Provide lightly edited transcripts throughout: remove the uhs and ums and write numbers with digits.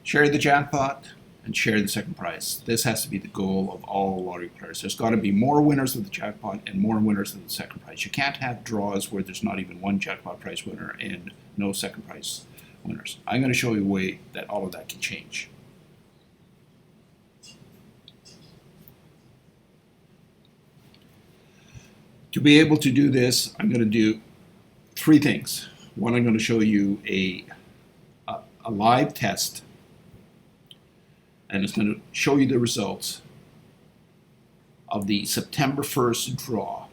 Share the jackpot and share the second prize. This has to be the goal of all lottery players. There's got to be more winners of the jackpot and more winners of the second prize. You can't have draws where there's not even one jackpot prize winner and no second prize winners. I'm going to show you a way that all of that can change. To be able to do this, I'm going to do three things. One, I'm going to show you a live test, and it's going to show you the results of the September 1st draw,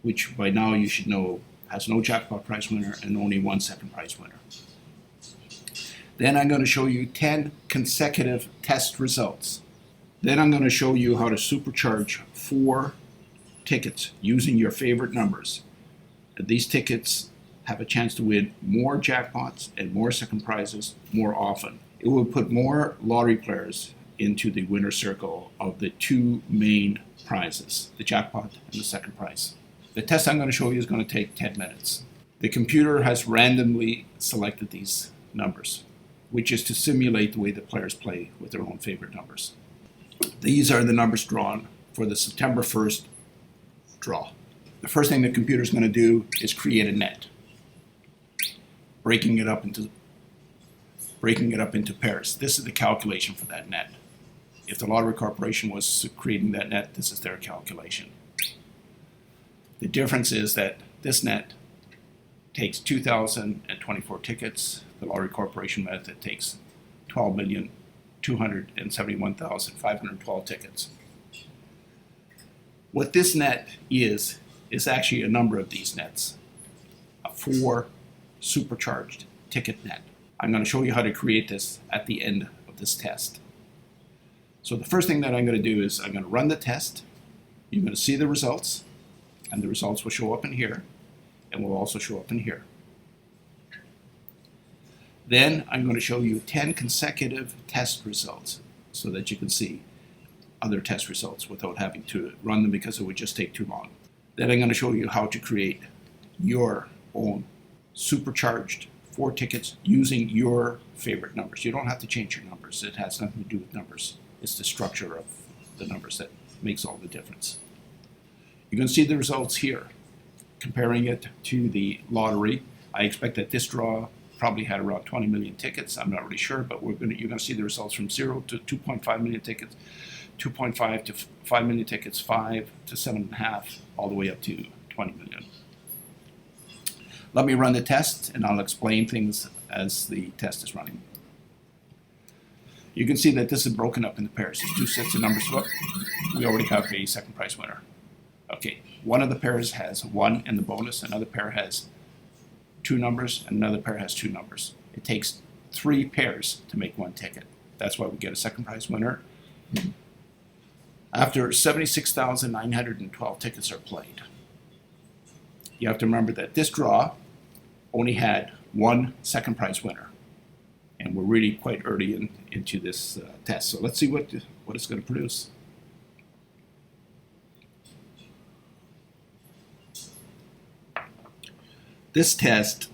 which by now you should know has no jackpot prize winner and only one second prize winner. Then I'm going to show you 10 consecutive test results. Then I'm going to show you how to supercharge 4 tickets using your favorite numbers. These tickets have a chance to win more jackpots and more second prizes more often. It will put more lottery players into the winner circle of the two main prizes, the jackpot and the second prize. The test I'm going to show you is going to take 10 minutes. The computer has randomly selected these numbers, which is to simulate the way the players play with their own favorite numbers. These are the numbers drawn for the September 1st draw. The first thing the computer is going to do is create a net, breaking it up into pairs. This is the calculation for that net. If the Lottery Corporation was creating that net, this is their calculation. The difference is that this net takes 2,024 tickets. The Lottery Corporation method takes 12,271,512 tickets. What this net is actually a number of these nets, a 4 supercharged ticket net. I'm going to show you how to create this at the end of this test. So the first thing that I'm going to do is I'm going to run the test. You're going to see the results, and the results will show up in here, and will also show up in here. Then I'm going to show you 10 consecutive test results so that you can see other test results without having to run them because it would just take too long. Then I'm going to show you how to create your own supercharged 4 tickets using your favorite numbers. You don't have to change your numbers. It has nothing to do with numbers. It's the structure of the numbers that makes all the difference. You can see the results here. Comparing it to the lottery, I expect that this draw probably had around 20 million tickets. I'm not really sure, but you're going to see the results from 0 to 2.5 million tickets, 2.5 to 5 million tickets, 5 to 7.5, all the way up to 20 million. Let me run the test, and I'll explain things as the test is running. You can see that this is broken up into pairs. There's 2 sets of numbers. Look, we already have a second prize winner. Okay, one of the pairs has 1 in the bonus, another pair has 2 numbers, and another pair has 2 numbers. It takes 3 pairs to make 1 ticket. That's why we get a second prize winner. After 76,912 tickets are played. You have to remember that this draw only had 1 second prize winner. And we're really quite early into this test. So let's see what it's going to produce. This test,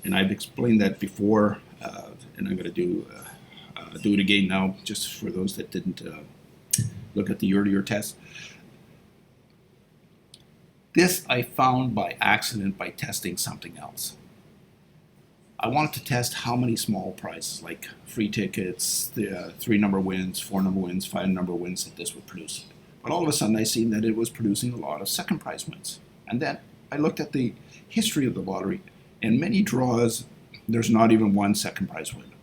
and I've explained that before, and I'm going to do it again now, just for those that didn't look at the earlier test. This I found by accident by testing something else. I wanted to test how many small prizes, like free tickets, the 3 number wins, 4 number wins, 5 number wins, that this would produce. But all of a sudden I seen that it was producing a lot of second prize wins. And then I looked at the history of the lottery. In many draws, there's not even 1 second prize win.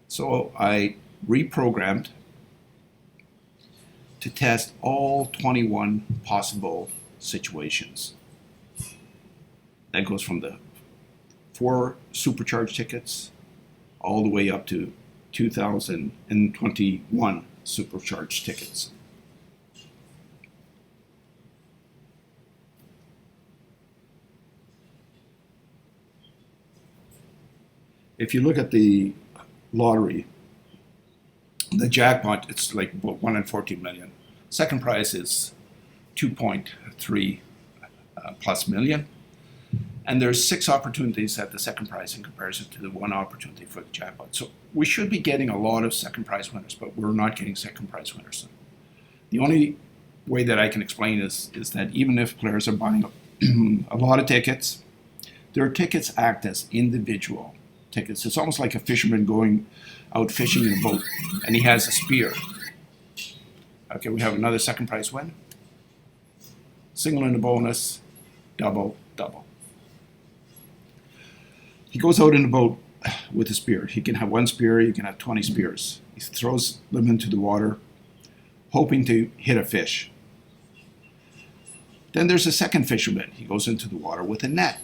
So I reprogrammed to test all 21 possible situations. That goes from the 4 supercharged tickets all the way up to 2,021 supercharged tickets. If you look at the lottery, the jackpot, it's like about 1 in 14 million. Second prize is 2.3 plus million. And there's 6 opportunities at the second prize in comparison to the 1 opportunity for the jackpot. So we should be getting a lot of second prize winners, but we're not getting second prize winners. The only way that I can explain is that even if players are buying a lot of tickets, their tickets act as individual tickets. It's almost like a fisherman going out fishing in a boat, and he has a spear. Okay, we have another second prize win. Single in the bonus, double, double. He goes out in the boat with a spear. He can have 1 spear, he can have 20 spears. He throws them into the water, hoping to hit a fish. Then there's a second fisherman. He goes into the water with a net,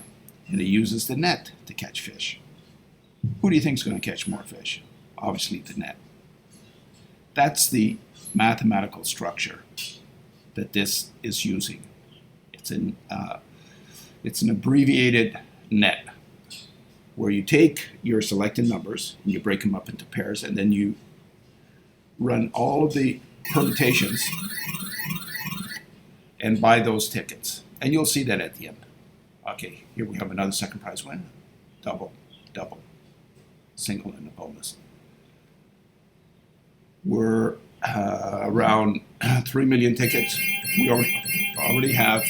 and he uses the net to catch fish. Who do you think is going to catch more fish? Obviously the net. That's the mathematical structure that this is using. It's an abbreviated net, where you take your selected numbers and you break them up into pairs, and then you run all of the permutations and buy those tickets. And you'll see that at the end. Okay, here we have another second prize win. Double, double, single in the bonus. We're around 3 million tickets. We already have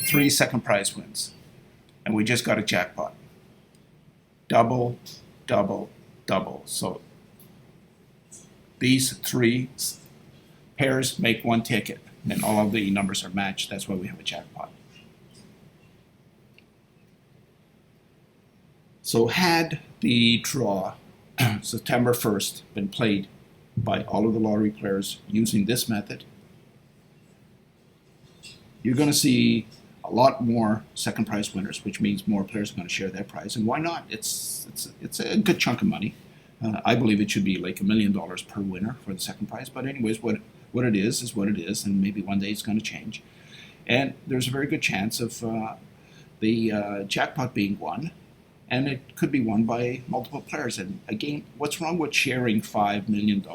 3 second prize wins. And we just got a jackpot. Double, double, double. So these 3 pairs make 1 ticket, and all of the numbers are matched. That's why we have a jackpot. So had the draw September 1st been played by all of the lottery players using this method, you're going to see a lot more second prize winners, which means more players are going to share their prize. And why not? It's a good chunk of money. I believe it should be like $1 million per winner for the second prize. But anyways, what it is what it is, and maybe one day it's going to change. And there's a very good chance of the jackpot being won, and it could be won by multiple players. And again, what's wrong with sharing $5 million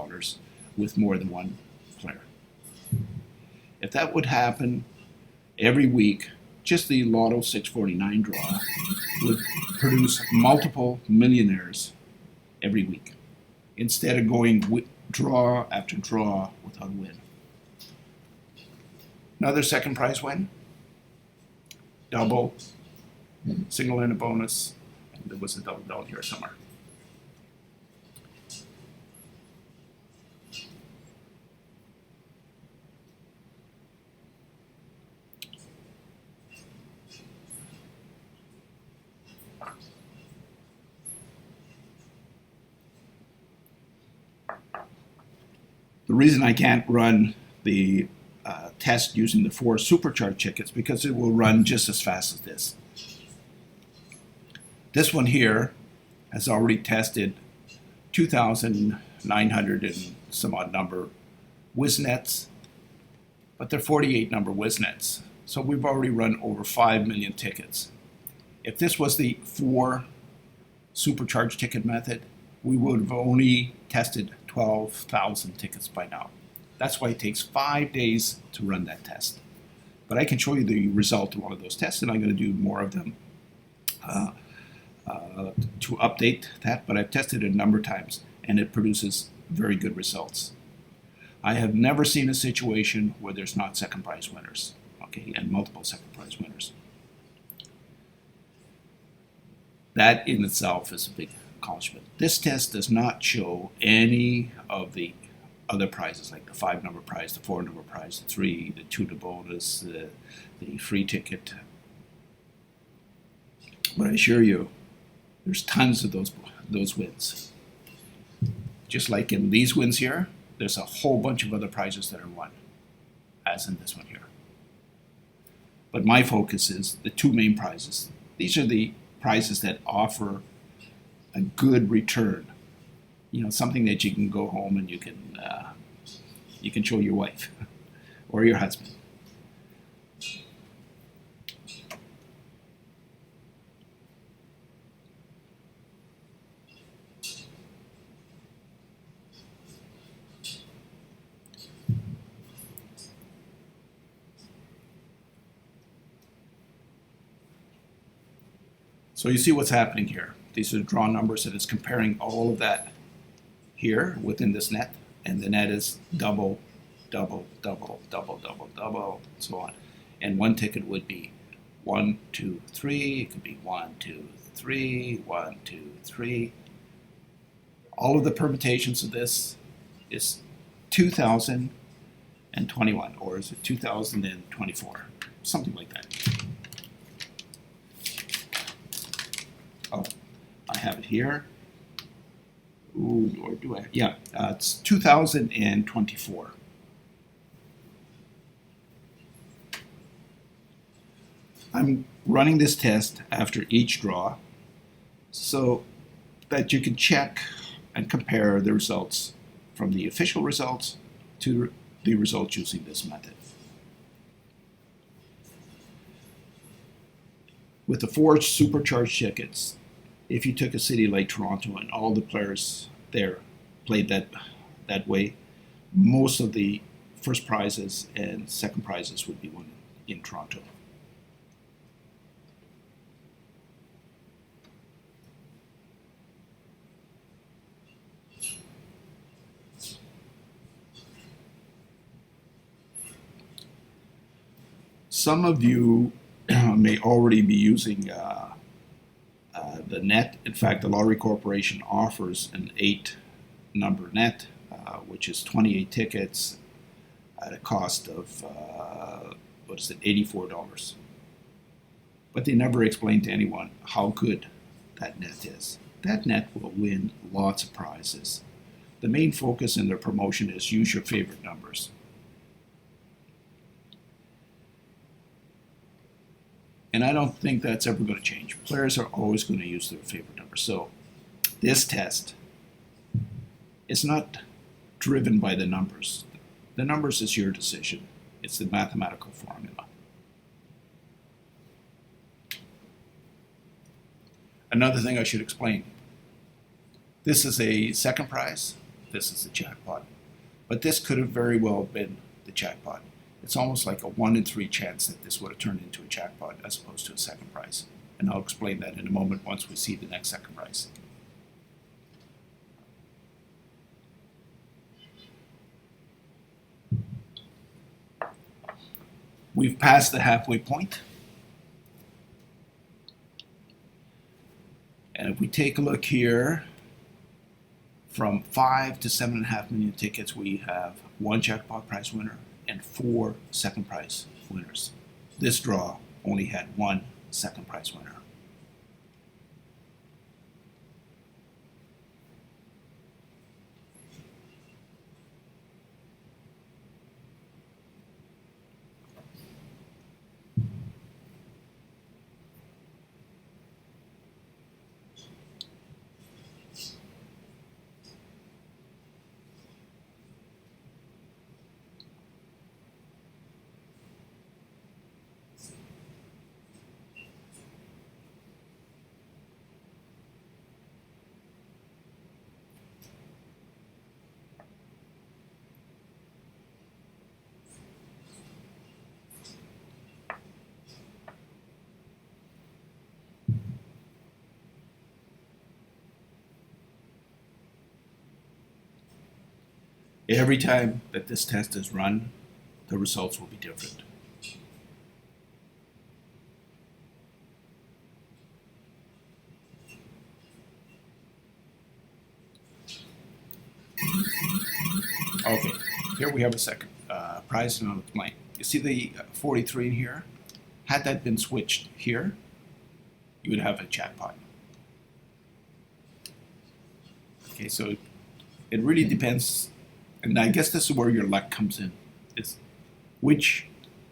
with more than one player? If that would happen every week, just the Lotto 649 draw would produce multiple millionaires every week, instead of going draw after draw without a win. Another second prize win, double, single in a bonus, and there was a double down here somewhere. The reason I can't run the test using the 4 supercharged tickets, because it will run just as fast as this. This one here has already tested 2,900 and some odd number WizNets, but they're 48 number WizNets. So we've already run over 5 million tickets. If this was the 4 supercharged ticket method, we would have only tested 12,000 tickets by now. That's why it takes 5 days to run that test. But I can show you the result of one of those tests, and I'm going to do more of them to update that. But I've tested it a number of times, and it produces very good results. I have never seen a situation where there's not second prize winners, okay, and multiple second prize winners. That in itself is a big accomplishment. This test does not show any of the other prizes, like the 5 number prize, the 4 number prize, the 3, the 2 to bonus, the free ticket. But I assure you, there's tons of those wins. Just like in these wins here, there's a whole bunch of other prizes that are won, as in this one here. But my focus is the 2 main prizes. These are the prizes that offer a good return. You know, something that you can go home and you can show your wife or your husband. So you see what's happening here. These are draw numbers, and it's comparing all of that here within this net, and the net is double, double, double, double, double, double, and so on. And one ticket would be 1, 2, 3. It could be 1, 2, 3, 1, 2, 3. All of the permutations of this is 2021, or is it 2024? Something like that. Oh, I have it here. Ooh, or do I? Yeah, it's 2024. I'm running this test after each draw so that you can check and compare the results from the official results to the results using this method. With the 4 supercharged tickets, if you took a city like Toronto and all the players there played that way, most of the first prizes and second prizes would be won in Toronto. Some of you may already be using the net. In fact, the Lottery Corporation offers an 8-number net, which is 28 tickets at a cost of, $84. But they never explain to anyone how good that net is. That net will win lots of prizes. The main focus in their promotion is use your favorite numbers. And I don't think that's ever going to change. Players are always going to use their favorite number. So this test is not driven by the numbers. The numbers is your decision. It's the mathematical formula. Another thing I should explain. This is a second prize. This is a jackpot. But this could have very well been the jackpot. It's almost like a 1 in 3 chance that this would have turned into a jackpot as opposed to a second prize. And I'll explain that in a moment once we see the next second prize. We've passed the halfway point. And if we take a look here, from 5 to 7.5 million tickets, we have 1 jackpot prize winner and 4 second prize winners. This draw only had 1 second prize winner. Every time that this test is run, the results will be different. Okay, here we have a second prize and I'll explain. You see the 43 in here? Had that been switched here, you would have a jackpot. Okay, so it really depends, and I guess this is where your luck comes in. It's which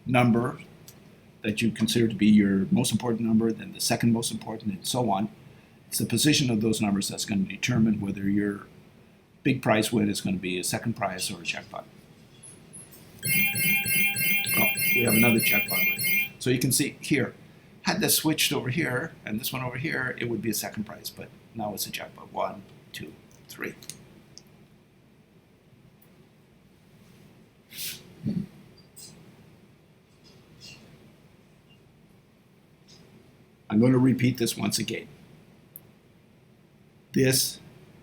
number that you consider to be your most important number, then the second most important, and so on. It's the position of those numbers that's going to determine whether your big prize win is going to be a second prize or a jackpot. Well, we have another jackpot win. So you can see here, had this switched over here and this one over here, it would be a second prize, but now it's a jackpot. 1, 2, 3. I'm going to repeat this once again. This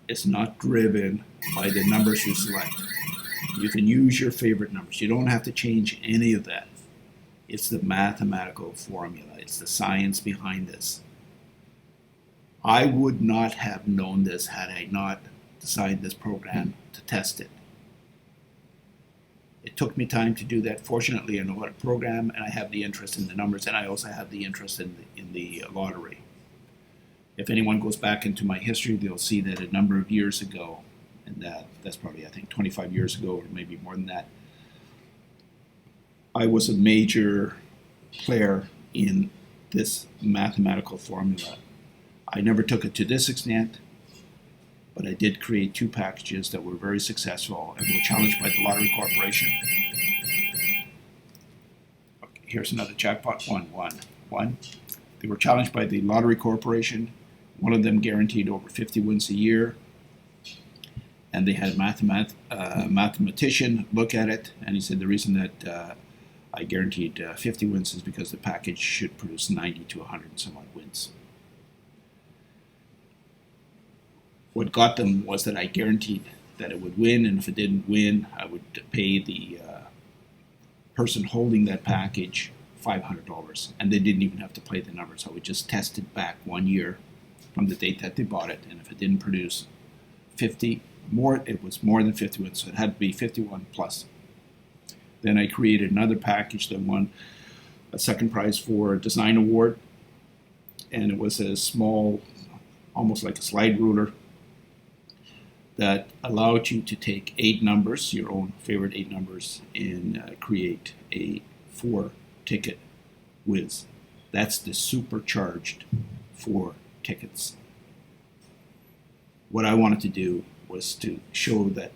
is not driven by the numbers you select. You can use your favorite numbers. You don't have to change any of that. It's the mathematical formula. It's the science behind this. I would not have known this had I not designed this program to test it. It took me time to do that. Fortunately, I know how to program, and I have the interest in the numbers, and I also have the interest in the lottery. If anyone goes back into my history, they'll see that a number of years ago, and that's probably, I think, 25 years ago, or maybe more than that, I was a major player in this mathematical formula. I never took it to this extent, but I did create 2 packages that were very successful and were challenged by the Lottery Corporation. Okay, here's another jackpot, 1. They were challenged by the Lottery Corporation. One of them guaranteed over 50 wins a year, and they had a mathematician look at it, and he said the reason that I guaranteed 50 wins is because the package should produce 90 to 100 and some odd wins. What got them was that I guaranteed that it would win, and if it didn't win, I would pay the person holding that package $500, and they didn't even have to play the numbers. I would just test it back 1 year from the date that they bought it, and if it didn't produce 50 more, it was more than 50 wins, so it had to be 51 plus. Then I created another package that won a second prize for a design award, and it was a small, almost like a slide ruler, that allowed you to take 8 numbers, your own favorite 8 numbers, and create a 4-ticket whiz. That's the supercharged 4 tickets. What I wanted to do was to show that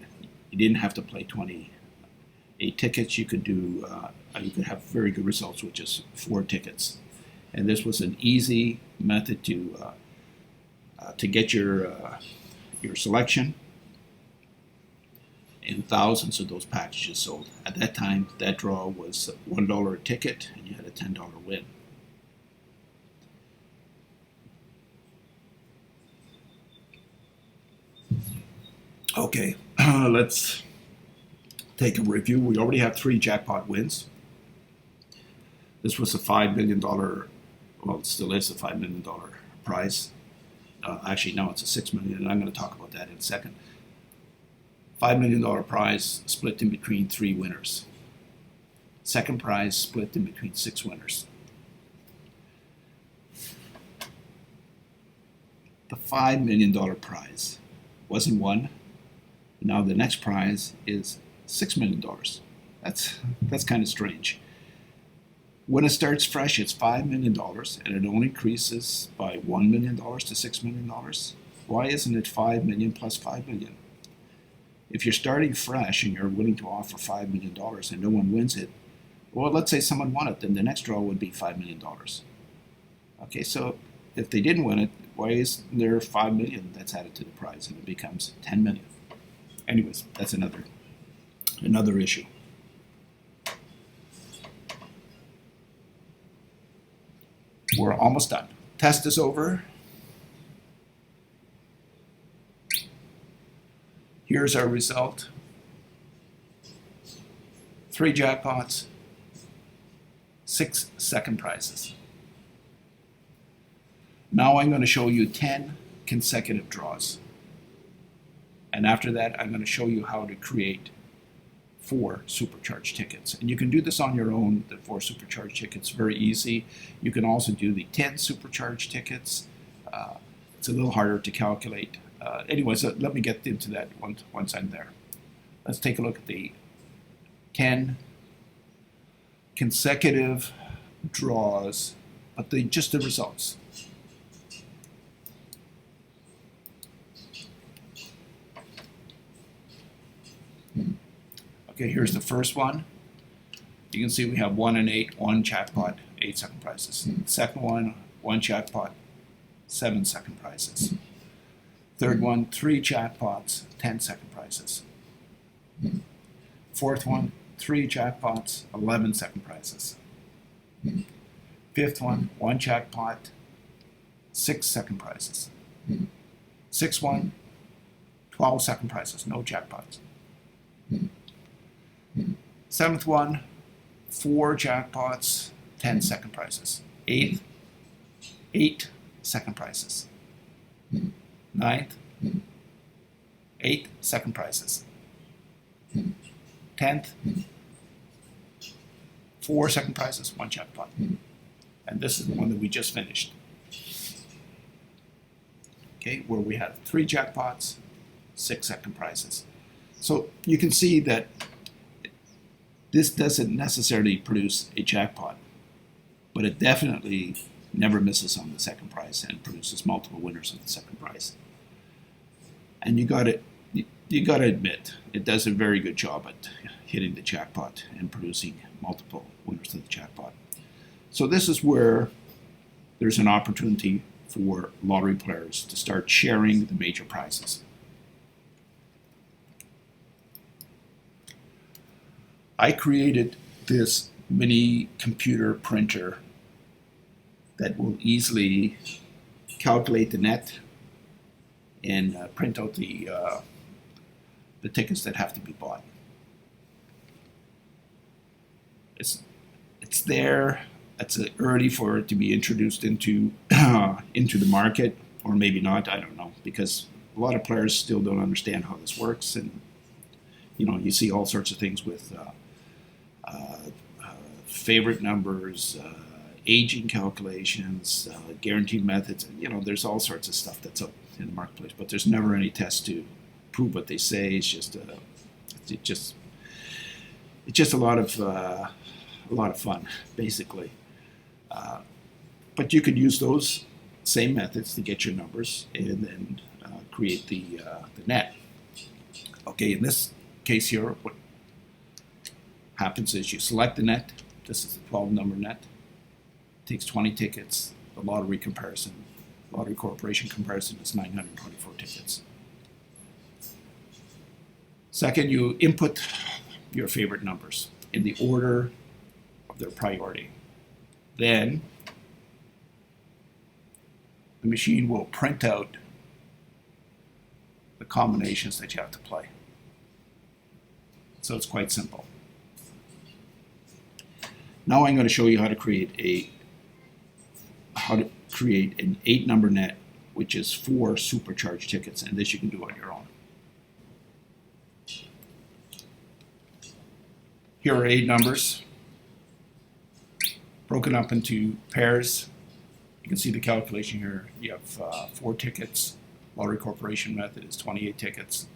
you didn't have to play 28 tickets. You could do, you could have very good results with just 4 tickets. And this was an easy method to get your selection. And thousands of those packages sold. At that time, that draw was $1 a ticket, and you had a $10 win. Okay, let's take a review. We already have 3 jackpot wins. This was a $5 million, well, it still is a $5 million prize. Actually, no, it's a $6 million, and I'm going to talk about that in a second. $5 million prize split in between 3 winners. Second prize split in between 6 winners. The $5 million prize wasn't won. Now the next prize is $6 million. That's kind of strange. When it starts fresh, it's $5 million, and it only increases by $1 million to $6 million. Why isn't it $5 million plus $5 million? If you're starting fresh and you're willing to offer $5 million and no one wins it, well, let's say someone won it, then the next draw would be $5 million. Okay, so if they didn't win it, why is there $5 million that's added to the prize and it becomes $10 million? Anyways, that's another issue. We're almost done. Test is over. Here's our result. 3 jackpots, 6 second prizes. Now I'm going to show you 10 consecutive draws. And after that, I'm going to show you how to create 4 supercharged tickets. And you can do this on your own, the 4 supercharged tickets, very easy. You can also do the 10 supercharged tickets. It's a little harder to calculate. Anyways, let me get into that once I'm there. Let's take a look at the 10 consecutive draws, but just the results. Okay, here's the first one. You can see we have 1 and 8, 1 jackpot, 8 second prizes. Second one, 1 jackpot, 7 second prizes. Third one, 3 jackpots, 10 second prizes. Fourth one, 3 jackpots, 11 second prizes. Fifth one, 1 jackpot, 6 second prizes. 6-1, 12 second prizes, no jackpots. 7th one, 4 jackpots, 10 second prizes. 8th, 8 second prizes. 9th, 8 second prizes. 10th, 4 second prizes, 1 jackpot. And this is the one that we just finished. Okay, where we had 3 jackpots, 6 second prizes. So you can see that this doesn't necessarily produce a jackpot, but it definitely never misses on the second prize and produces multiple winners of the second prize. And you gotta admit, it does a very good job at hitting the jackpot and producing multiple winners of the jackpot. So this is where there's an opportunity for lottery players to start sharing the major prizes. I created this mini computer printer that will easily calculate the net and print out the tickets that have to be bought. It's there. It's early for it to be introduced into into the market, or maybe not. I don't know, because a lot of players still don't understand how this works, and you see all sorts of things with favorite numbers, aging calculations, guaranteed methods. There's all sorts of stuff that's up in the marketplace, but there's never any test to prove what they say. It's just a lot of fun, basically. But you could use those same methods to get your numbers and then create the net. Okay, in this case here, what happens is you select the net. This is the 12-number net. It takes 20 tickets. The lottery corporation comparison is 924 tickets. Second, you input your favorite numbers in the order of their priority. Then the machine will print out the combinations that you have to play. So it's quite simple. Now I'm going to show you how to create an 8-number net, which is 4 supercharged tickets, and this you can do on your own. Here are 8 numbers broken up into pairs. You can see the calculation here. You have 4 tickets. Lottery Corporation method is 28 tickets.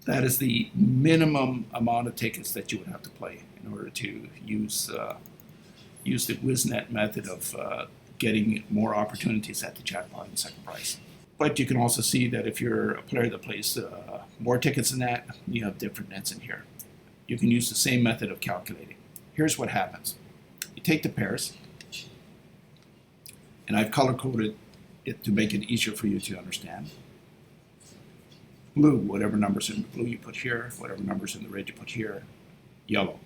That is the minimum amount of tickets that you would have to play in order to use the WizNet method of getting more opportunities at the jackpot and second prize. But you can also see that if you're a player that plays more tickets than that, you have different nets in here. You can use the same method of calculating. Here's what happens. You take the pairs, and I've color-coded it to make it easier for you to understand. Blue, whatever numbers in the blue you put here, whatever numbers in the red you put here. Yellow.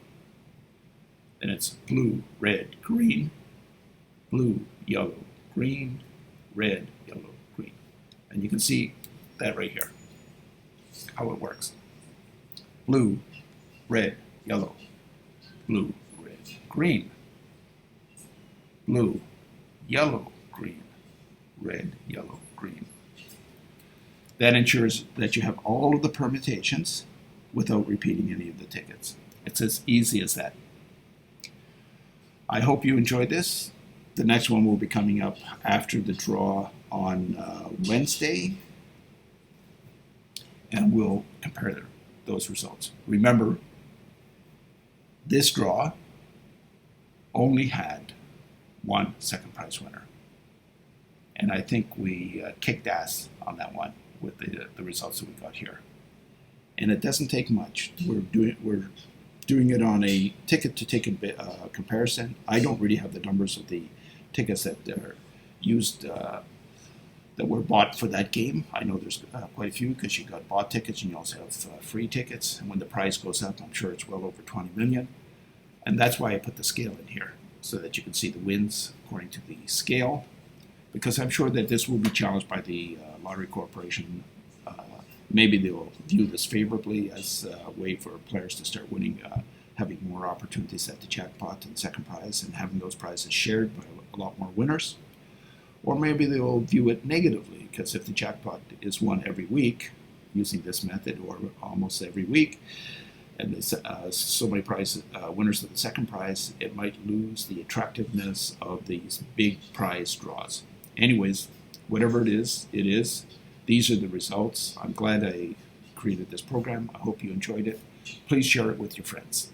Then it's blue, red, green, blue, yellow, green, red, yellow, green. And you can see that right here, how it works. Blue, red, yellow, blue, red, green, blue, yellow, green, red, yellow, green. That ensures that you have all of the permutations without repeating any of the tickets. It's as easy as that. I hope you enjoyed this. The next one will be coming up after the draw on Wednesday, and we'll compare those results. Remember, this draw only had 1 second prize winner, and I think we kicked ass on that one with the results that we got here. And it doesn't take much. We're doing it on a ticket-to-ticket comparison. I don't really have the numbers of the tickets that are used that were bought for that game. I know there's quite a few, because you got bought tickets and you also have free tickets. And when the price goes up, I'm sure it's well over 20 million. And that's why I put the scale in here, so that you can see the wins according to the scale, because I'm sure that this will be challenged by the Lottery Corporation. Maybe they'll view this favorably as a way for players to start winning, having more opportunities at the jackpot and second prize, and having those prizes shared by a lot more winners. Or maybe they'll view it negatively, because if the jackpot is won every week using this method, or almost every week, and there's so many winners of the second prize, it might lose the attractiveness of these big prize draws. Anyways, whatever it is, it is. These are the results. I'm glad I created this program. I hope you enjoyed it. Please share it with your friends.